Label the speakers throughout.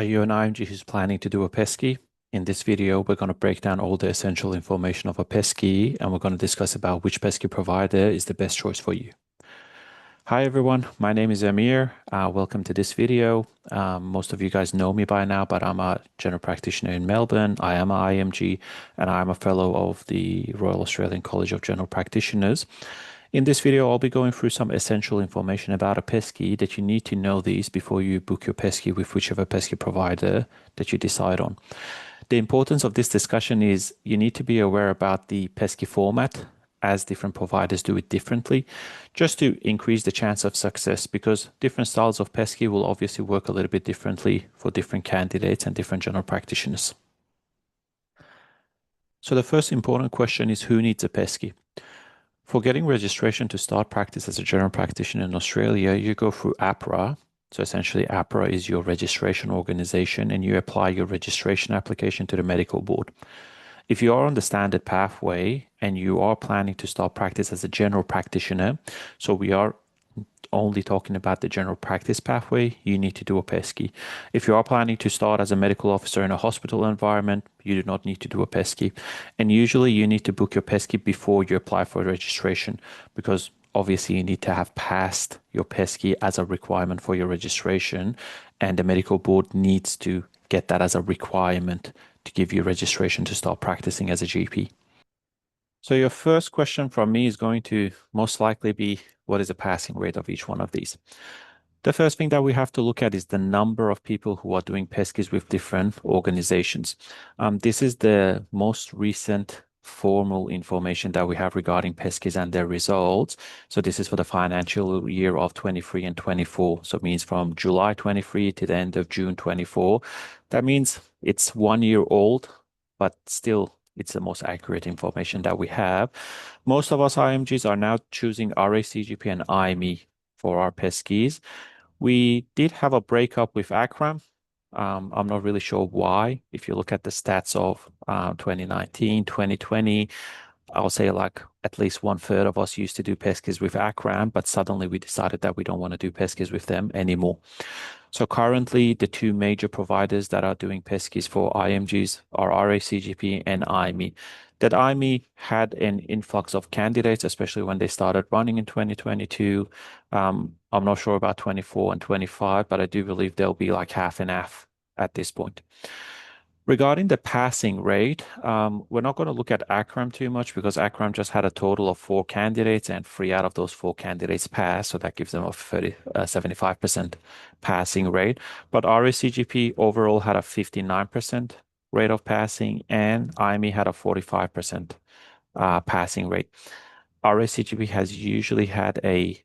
Speaker 1: Are you an IMG who's planning to do a PESCI? In this video, we're going to break down all the essential information of a PESCI and we're going to discuss about which PESCI provider is the best choice for you. Hi everyone, my name is Amir. Welcome to this video. Most of you guys know me by now, but I'm a general practitioner in Melbourne. I am an IMG and I'm a fellow of the Royal Australian College of General Practitioners. In this video, I'll be going through some essential information about a PESCI that you need to know these before you book your PESCI with whichever PESCI provider that you decide on. The importance of this discussion is you need to be aware about the PESCI format as different providers do it differently, just to increase the chance of success because different styles of PESCI will obviously work a little bit differently for different candidates and different general practitioners. So the first important question is who needs a PESCI? For getting registration to start practice as a general practitioner in Australia, you go through APRA. So essentially, APRA is your registration organization and you apply your registration application to the medical board. If you are on the standard pathway and you are planning to start practice as a general practitioner, so we are only talking about the general practice pathway, you need to do a PESCI. If you are planning to start as a medical officer in a hospital environment, you do not need to do a PESCI. And usually you need to book your PESCI before you apply for registration because obviously you need to have passed your PESCI as a requirement for your registration and the medical board needs to get that as a requirement to give you registration to start practicing as a GP. So your first question from me is going to most likely be, what is the passing rate of each one of these? The first thing that we have to look at is the number of people who are doing PESCIs with different organizations. This is the most recent formal information that we have regarding PESCIs and their results. So this is for the financial year of 23 and 24. So it means from July 23 to the end of June 24. That means it's 1 year old, but still it's the most accurate information that we have. Most of us IMGs are now choosing RACGP and IME for our PESCIs. We did have a breakup with ACRAM. I'm not really sure why. If you look at the stats of 2019, 2020, I'll say like at least 1/3 of us used to do PESCIs with ACRAM, but suddenly we decided that we don't want to do PESCIs with them anymore. So currently, the two major providers that are doing PESCIs for IMGs are RACGP and IME. That IME had an influx of candidates, especially when they started running in 2022. I'm not sure about 24 and 25, but I do believe they'll be like half and half at this point. Regarding the passing rate, we're not going to look at ACRAM too much because ACRAM just had a total of 4 candidates and 3 out of those 4 candidates passed. So that gives them a 75% passing rate. But RACGP overall had a 59% rate of passing and IME had a 45% passing rate. RACGP has usually had a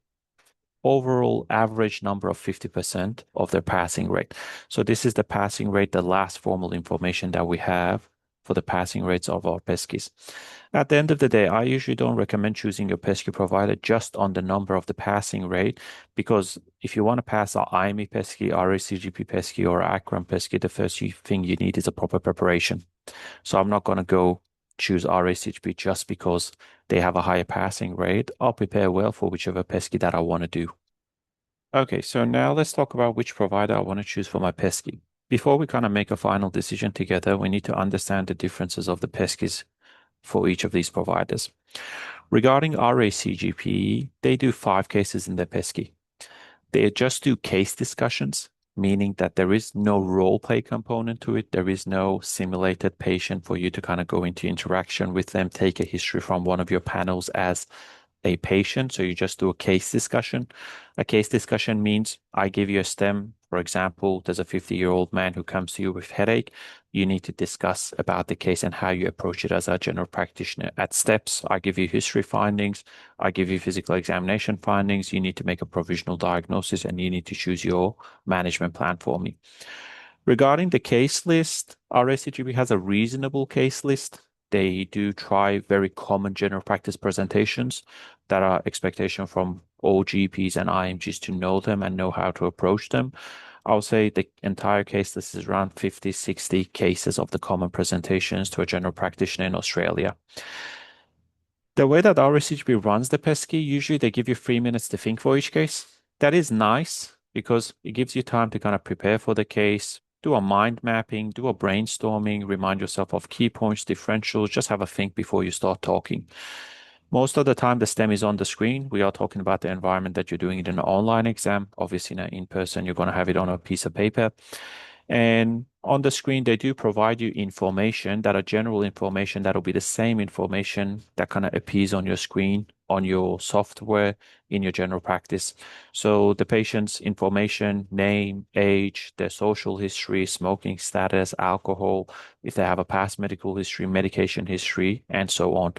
Speaker 1: overall average number of 50% of their passing rate. So this is the passing rate, the last formal information that we have for the passing rates of our PESCIs. At the end of the day, I usually don't recommend choosing your PESCI provider just on the number of the passing rate, because if you want to pass our IME PESCI, RACGP PESCI, or ACRAM PESCI, the first thing you need is a proper preparation. So I'm not going to go choose RACGP just because they have a higher passing rate. I'll prepare well for whichever PESCI that I want to do. Okay, so now let's talk about which provider I want to choose for my PESCI. Before we kind of make a final decision together, we need to understand the differences of the PESCIs for each of these providers. Regarding RACGP, they do 5 cases in their PESCI. They just do case discussions, meaning that there is no role play component to it. There is no simulated patient for you to kind of go into interaction with them, take a history from one of your panels as a patient. So you just do a case discussion. A case discussion means I give you a stem. For example, there's a 50-year-old man who comes to you with headache. You need to discuss about the case and how you approach it as a general practitioner. At steps, I give you history findings. I give you physical examination findings. You need to make a provisional diagnosis and you need to choose your management plan for me. Regarding the case list, RACGP has a reasonable case list. They do try very common general practice presentations that are expectation from all GPs and IMGs to know them and know how to approach them. I'll say the entire case list is around 50, 60 cases of the common presentations to a general practitioner in Australia. The way that RACGP runs the PESCI, usually they give you 3 minutes to think for each case. That is nice because it gives you time to kind of prepare for the case, do a mind mapping, do a brainstorming, remind yourself of key points, differentials, just have a think before you start talking. Most of the time, the STEM is on the screen. We are talking about the environment that you're doing it in an online exam. Obviously, in person, you're going to have it on a piece of paper. And on the screen, they do provide you information that are general information that'll be the same information that kind of appears on your screen, on your software, in your general practice. So the patient's information, name, age, their social history, smoking status, alcohol, if they have a past medical history, medication history, and so on.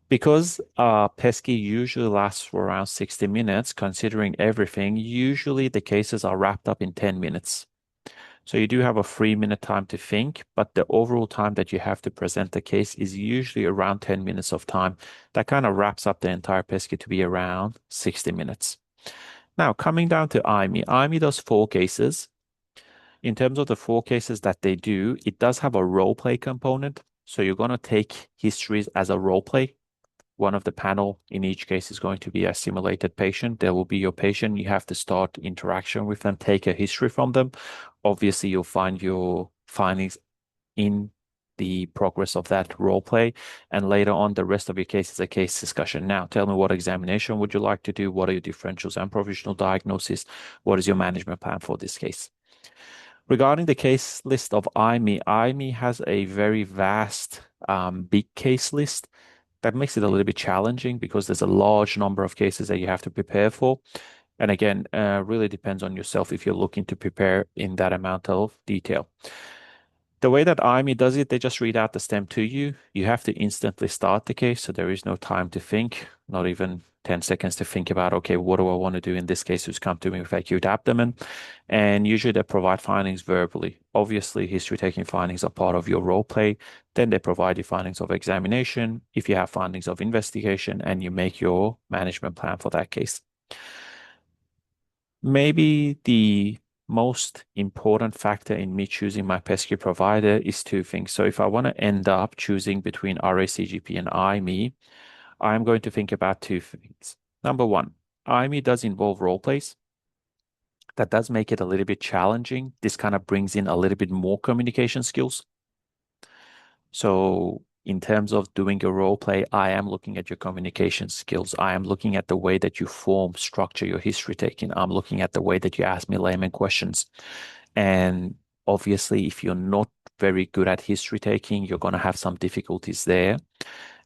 Speaker 1: Because PESCI usually lasts for around 60 minutes, considering everything, usually the cases are wrapped up in 10 minutes. So you do have a 3 minute time to think, but the overall time that you have to present the case is usually around 10 minutes of time. That kind of wraps up the entire PESCI to be around 60 minutes. Now, coming down to IME, IME does 4 cases. In terms of the 4 cases that they do, it does have a role play component. So you're going to take histories as a role play. One of the panel in each case is going to be a simulated patient. There will be your patient. You have to start interaction with them, take a history from them. Obviously, you'll find your findings in the progress of that role play. And later on, the rest of your case is a case discussion. Now, tell me, what examination would you like to do? What are your differentials and provisional diagnosis? What is your management plan for this case? Regarding the case list of IME, IME has a very vast, big case list that makes it a little bit challenging because there's a large number of cases that you have to prepare for. And again, really depends on yourself if you're looking to prepare in that amount of detail. The way that IME does it, they just read out the stem to you. You have to instantly start the case, so there is no time to think, not even 10 seconds to think about, okay, what do I want to do in this case who's come to me with acute abdomen? And usually they provide findings verbally. Obviously, history taking findings are part of your role play. Then they provide you findings of examination, if you have findings of investigation, and you make your management plan for that case. Maybe the most important factor in me choosing my PESCI provider is 2 things. So if I want to end up choosing between RACGP and IME, I'm going to think about 2 things. Number one, IME does involve role plays. That does make it a little bit challenging. This kind of brings in a little bit more communication skills. So in terms of doing a role play, I am looking at your communication skills. I am looking at the way that you form, structure your history taking. I'm looking at the way that you ask me layman questions. And obviously, if you're not very good at history taking, you're going to have some difficulties there.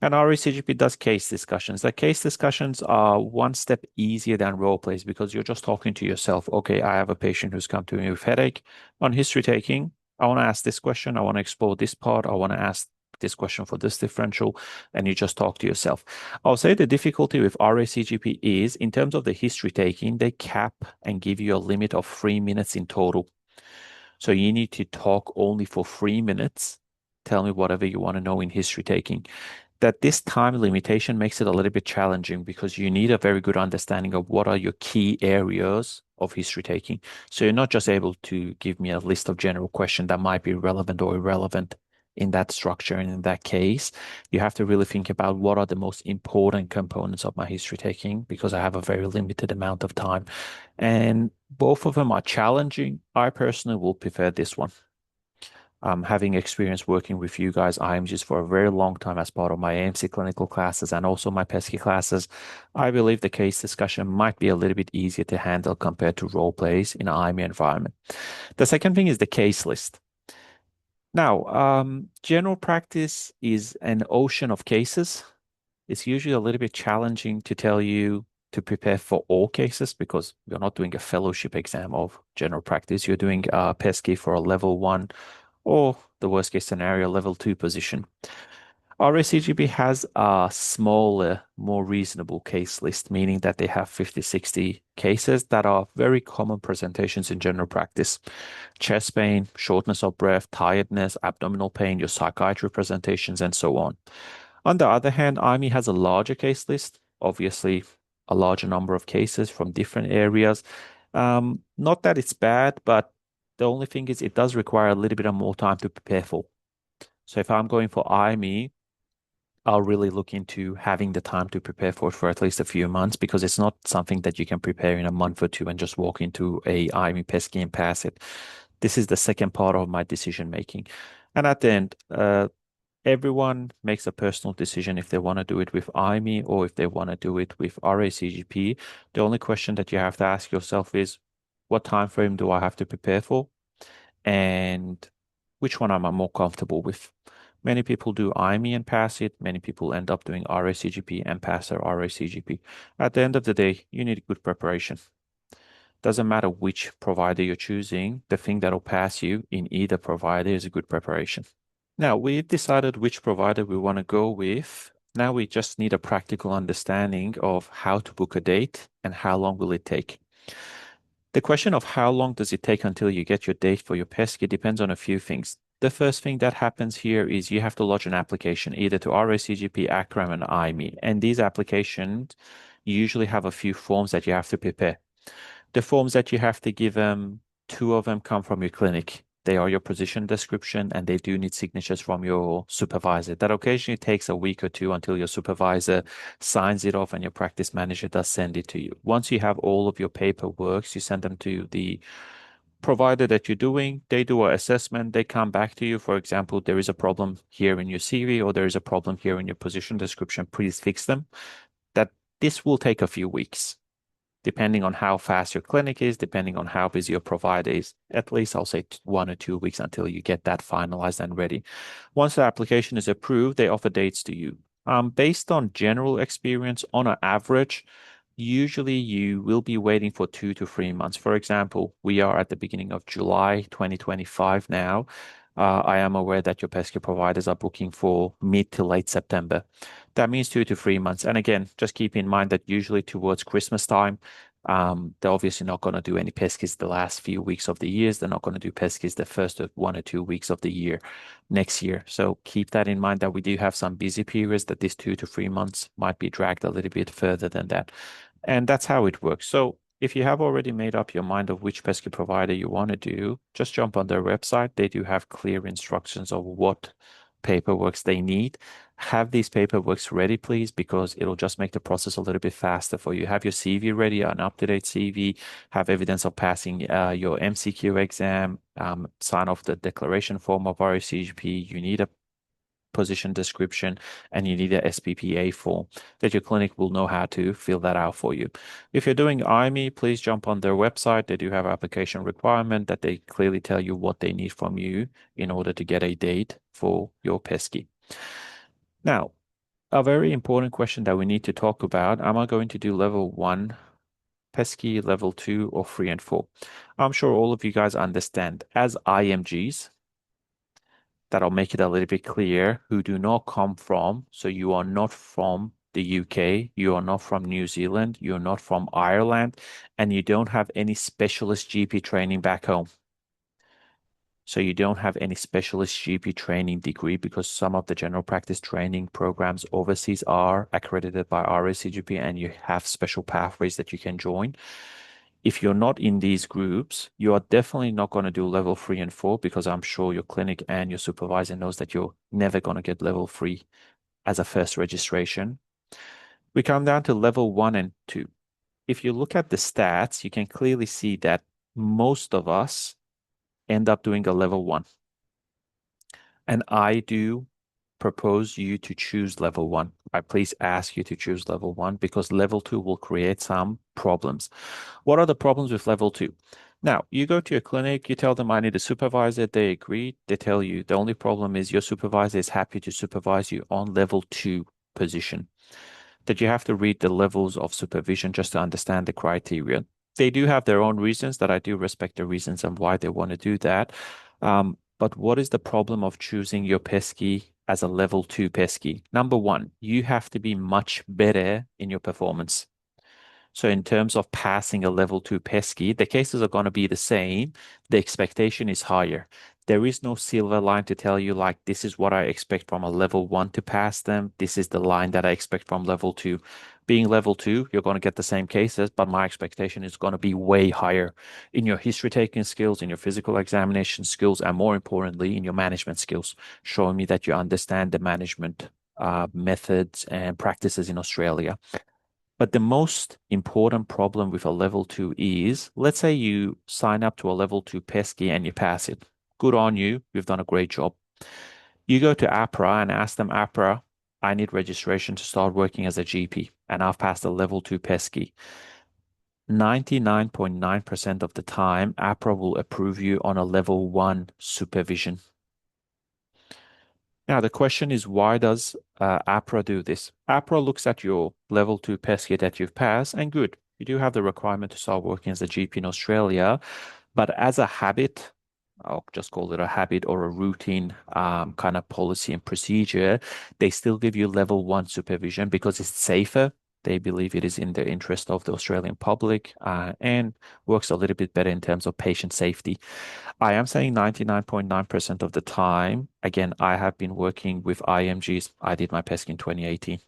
Speaker 1: And RACGP does case discussions. The case discussions are one step easier than role plays because you're just talking to yourself. Okay, I have a patient who's come to me with headache. On history taking, I want to ask this question. I want to explore this part. I want to ask this question for this differential. And you just talk to yourself. I'll say the difficulty with RACGP is in terms of the history taking, they cap and give you a limit of 3 minutes in total. So you need to talk only for 3 minutes. Tell me whatever you want to know in history taking. That this time limitation makes it a little bit challenging because you need a very good understanding of what are your key areas of history taking. So you're not just able to give me a list of general questions that might be relevant or irrelevant in that structure and in that case. You have to really think about what are the most important components of my history taking because I have a very limited amount of time. And both of them are challenging. I personally will prefer this one. Having experience working with you guys, IMGs for a very long time as part of my AMC clinical classes and also my PESCI classes, I believe the case discussion might be a little bit easier to handle compared to role plays in an IME environment. The second thing is the case list. Now, general practice is an ocean of cases. It's usually a little bit challenging to tell you to prepare for all cases because you're not doing a fellowship exam of general practice. You're doing PESCI for a level 1 or the worst case scenario, level 2 position. RACGP has a smaller, more reasonable case list, meaning that they have 50, 60 cases that are very common presentations in general practice. Chest pain, shortness of breath, tiredness, abdominal pain, your psychiatry presentations, and so on. On the other hand, IME has a larger case list, obviously a larger number of cases from different areas. Not that it's bad, but the only thing is it does require a little bit of more time to prepare for. So if I'm going for IME, I'll really look into having the time to prepare for it for at least a few months because it's not something that you can prepare in a month or two and just walk into a IME PESCI and pass it. This is the second part of my decision making. And at the end, everyone makes a personal decision if they want to do it with IME or if they want to do it with RACGP. The only question that you have to ask yourself is, what time frame do I have to prepare for? And which one am I more comfortable with? Many people do IME and pass it. Many people end up doing RACGP and pass their RACGP. At the end of the day, you need good preparation. Doesn't matter which provider you're choosing, the thing that'll pass you in either provider is a good preparation. Now, we've decided which provider we want to go with. Now we just need a practical understanding of how to book a date and how long will it take. The question of how long does it take until you get your date for your PESCI depends on a few things. The first thing that happens here is you have to lodge an application either to RACGP, ACRAM, and IME. And these applications usually have a few forms that you have to prepare. The forms that you have to give them, two of them come from your clinic. They are your position description and they do need signatures from your supervisor. That occasionally takes a week or two until your supervisor signs it off and your practice manager does send it to you. Once you have all of your paperwork, you send them to the provider that you're doing. They do an assessment. They come back to you. For example, there is a problem here in your CV or there is a problem here in your position description. Please fix them. That this will take a few weeks depending on how fast your clinic is, depending on how busy your provider is, at least I'll say 1 or 2 weeks until you get that finalized and ready. Once the application is approved, they offer dates to you. Based on general experience, on an average, usually you will be waiting for 2 to 3 months. For example, we are at the beginning of July 2025 now. I am aware that your PESCI providers are booking for mid to late September. That means 2 to 3 months. And again, just keep in mind that usually towards Christmas time, they're obviously not going to do any PESCIs the last few weeks of the years. They're not going to do PESCIs the first 1 or 2 weeks of the year next year. So keep that in mind that we do have some busy periods that this 2 to 3 months might be dragged a little bit further than that. And that's how it works. So if you have already made up your mind of which pesky provider you want to do, just jump on their website. They do have clear instructions of what paperworks they need. Have these paperworks ready, please, because it'll just make the process a little bit faster for you. Have your CV ready, an up-to-date CV, have evidence of passing your MCQ exam, sign off the declaration form of RCGP. You need a position description, and you need a SPPA form that your clinic will know how to fill that out for you. If you're doing IME, please jump on their website. They do have application requirement that they clearly tell you what they need from you in order to get a date for your PESCI. Now, a very important question that we need to talk about, am I going to do level 1 PESCI, level 2, or 3 and 4? I'm sure all of you guys understand as IMGs, that'll make it a little bit clear who do not come from. So you are not from the UK, you are not from New Zealand, you're not from Ireland, and you don't have any specialist GP training back home. So you don't have any specialist GP training degree because some of the general practice training programs overseas are accredited by RACGP and you have special pathways that you can join. If you're not in these groups, you are definitely not going to do level 3 and 4 because I'm sure your clinic and your supervisor knows that you're never going to get level 3 as a first registration. We come down to level 1 and 2. If you look at the stats, you can clearly see that most of us end up doing a level 1. And I do propose you to choose level 1. I please ask you to choose level 1 because level 2 will create some problems. What are the problems with level 2? Now, you go to your clinic, you tell them I need a supervisor, they agree, they tell you the only problem is your supervisor is happy to supervise you on level 2 position. That you have to read the levels of supervision just to understand the criteria. They do have their own reasons that I do respect the reasons and why they want to do that. But what is the problem of choosing your PESCI as a level 2 PESCI? Number one, you have to be much better in your performance. So in terms of passing a level 2 PESCI, the cases are going to be the same. The expectation is higher. There is no silver line to tell you like this is what I expect from a level 1 to pass them. This is the line that I expect from level 2. Being level 2, you're going to get the same cases, but my expectation is going to be way higher in your history taking skills, in your physical examination skills, and more importantly, in your management skills, showing me that you understand the management methods and practices in Australia. But the most important problem with a level two is, let's say you sign up to a level two PESCI and you pass it. Good on you. You've done a great job. You go to APRA and ask them, APRA, I need registration to start working as a GP, and I've passed a level two PESCI. 99.9% of the time, APRA will approve you on a level one supervision. Now, the question is, why does APRA do this? APRA looks at your level two PESCI that you've passed, and good, you do have the requirement to start working as a GP in Australia, but as a habit, I'll just call it a habit or a routine kind of policy and procedure, they still give you level one supervision because it's safer. They believe it is in the interest of the Australian public and works a little bit better in terms of patient safety. I am saying 99.9% of the time. Again, I have been working with IMGs. I did my PESC in 2018.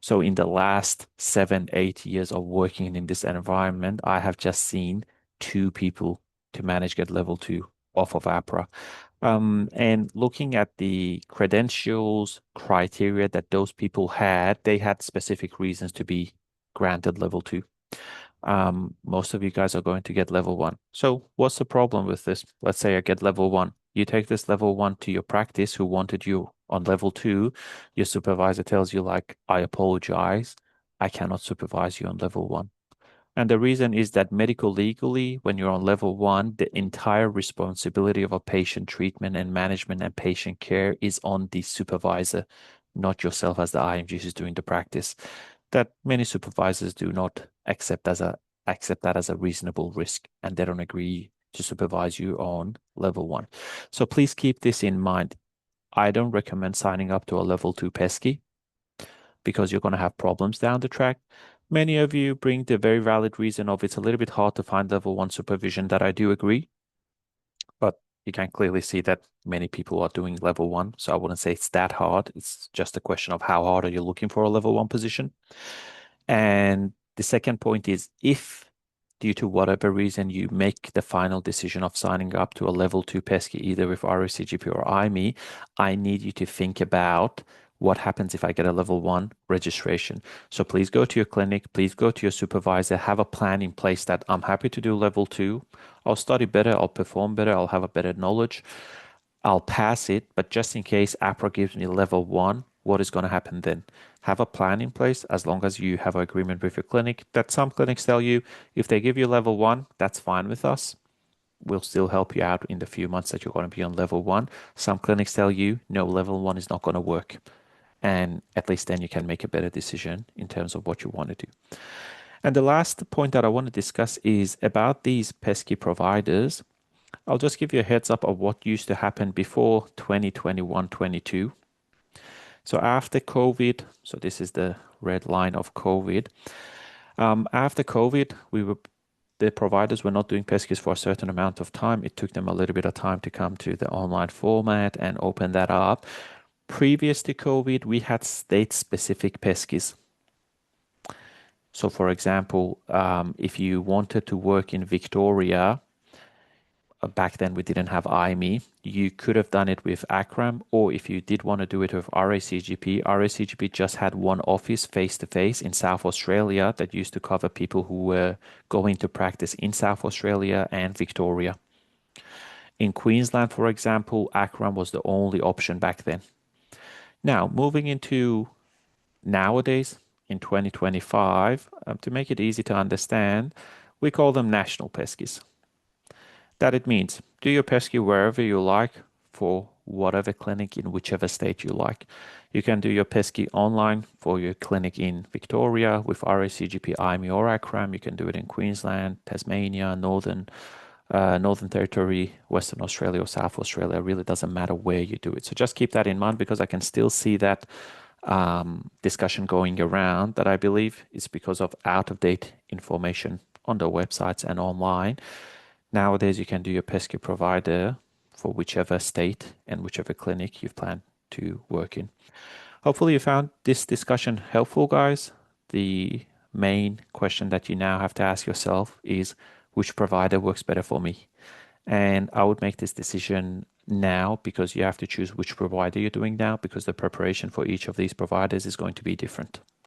Speaker 1: So in the last 7, 8 years of working in this environment, I have just seen two people to manage get level two off of APRA. And looking at the credentials criteria that those people had, they had specific reasons to be granted level two. Most of you guys are going to get level one. So what's the problem with this? Let's say I get level one. You take this level one to your practice who wanted you on level two. Your supervisor tells you like, I apologize. I cannot supervise you on level one. And the reason is that medical legally, when you're on level one, the entire responsibility of a patient treatment and management and patient care is on the supervisor, not yourself as the IMG who's doing the practice. That many supervisors do not accept that as a reasonable risk, and they don't agree to supervise you on level one. So please keep this in mind. I don't recommend signing up to a level two pesky because you're going to have problems down the track. Many of you bring the very valid reason of it's a little bit hard to find level one supervision that I do agree, but you can clearly see that many people are doing level one. So I wouldn't say it's that hard. It's just a question of how hard are you looking for a level one position. And the second point is if due to whatever reason you make the final decision of signing up to a level two pesky, either with ROCGP or IME, I need you to think about what happens if I get a level one registration. So please go to your clinic, please go to your supervisor, have a plan in place that I'm happy to do level two. I'll study better, I'll perform better, I'll have a better knowledge. I'll pass it, but just in case APRA gives me level one, what is going to happen then? Have a plan in place as long as you have an agreement with your clinic. That some clinics tell you if they give you level one, that's fine with us. We'll still help you out in the few months that you're going to be on level one. Some clinics tell you no, level one is not going to work. And at least then you can make a better decision in terms of what you want to do. And the last point that I want to discuss is about these pesky providers. I'll just give you a heads up of what used to happen before 2021-22. So after COVID, so this is the red line of COVID. After COVID, the providers were not doing PESCIs for a certain amount of time. It took them a little bit of time to come to the online format and open that up. Previous to COVID, we had state-specific PESCIs. So for example, if you wanted to work in Victoria, back then we didn't have IME. You could have done it with ACRAM, or if you did want to do it with RACGP just had one office face to face in South Australia that used to cover people who were going to practice in South Australia and Victoria. In Queensland, for example, ACRAM was the only option back then. Now, moving into nowadays in 2025, to make it easy to understand, we call them national PESCIs. That it means do your PESCI wherever you like for whatever clinic in whichever state you like. You can do your PESCI online for your clinic in Victoria with RACGP, IME or ACRAM. You can do it in Queensland, Tasmania, Northern Territory, Western Australia or South Australia. It really doesn't matter where you do it. So just keep that in mind because I can still see that discussion going around that I believe is because of out-of-date information on the websites and online. Nowadays, you can do your PESCI provider for whichever state and whichever clinic you plan to work in. Hopefully, you found this discussion helpful, guys. The main question that you now have to ask yourself is which provider works better for me? And I would make this decision now because you have to choose which provider you're doing now because the preparation for each of these providers is going to be different.